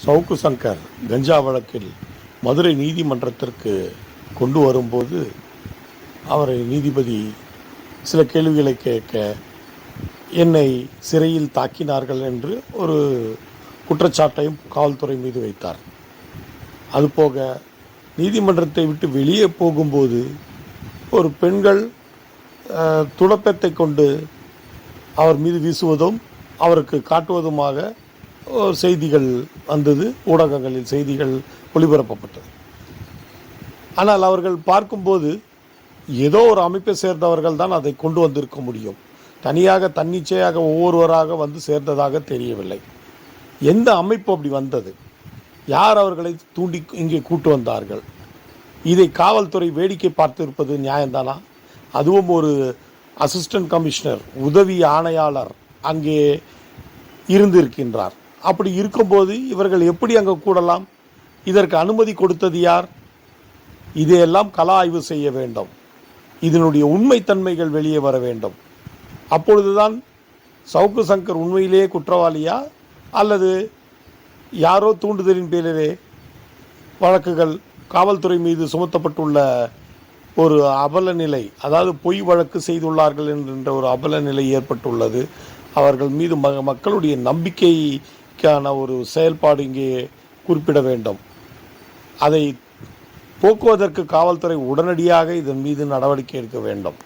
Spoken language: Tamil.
சவுக்கு சங்கர் கஞ்சா வழக்கில் மதுரை நீதிமன்றத்திற்கு கொண்டு வரும்போது அவரை நீதிபதி சில கேள்விகளை கேட்க என்னை சிறையில் தாக்கினார்கள் என்று ஒரு குற்றச்சாட்டையும் காவல்துறை மீது வைத்தார். அதுபோக நீதிமன்றத்தை விட்டு வெளியே போகும்போது ஒரு பெண்கள் துடப்பத்தை கொண்டு அவர் மீது வீசுவதும் அவருக்கு காட்டுவதுமாக செய்திகள் வந்தது, ஊடகங்களில் செய்திகள் ஒளிபரப்பப்பட்டது. ஆனால் அவர்கள் பார்க்கும்போது ஏதோ ஒரு அமைப்பை சேர்ந்தவர்கள் தான் அதை கொண்டு வந்திருக்க முடியும். தனியாக தன்னிச்சையாக ஒவ்வொருவராக வந்து சேர்ந்ததாக தெரியவில்லை. எந்த அமைப்பு அப்படி வந்தது? யார் அவர்களை தூண்டி இங்கே கூட்டு வந்தார்கள்? இதை காவல்துறை வேடிக்கை பார்த்திருப்பது நியாயம்தானா? அதுவும் ஒரு அசிஸ்டன்ட் கமிஷனர், உதவி ஆணையாளர் அங்கே இருந்திருக்கின்றார். அப்படி இருக்கும்போது இவர்கள் எப்படி அங்கே கூடலாம்? இதற்கு அனுமதி கொடுத்தது யார்? இதையெல்லாம் கள ஆய்வு செய்ய வேண்டும். இதனுடைய உண்மைத்தன்மைகள் வெளியே வர வேண்டும். அப்பொழுதுதான் சவுக்கு சங்கர் உண்மையிலேயே குற்றவாளியா அல்லது யாரோ தூண்டுதலின் பேரிலே வழக்குகள் காவல்துறை மீது சுமத்தப்பட்டுள்ள ஒரு அவல நிலை, அதாவது பொய் வழக்கு செய்துள்ளார்கள் என்கின்ற ஒரு அவல நிலை ஏற்பட்டுள்ளது. அவர்கள் மீது மக்களுடைய நம்பிக்கைக்கான ஒரு செயல்பாடு இங்கே குறிப்பிட வேண்டும். அதை போக்குவதற்கு காவல்துறை உடனடியாக இதன் மீது நடவடிக்கை எடுக்க வேண்டும்.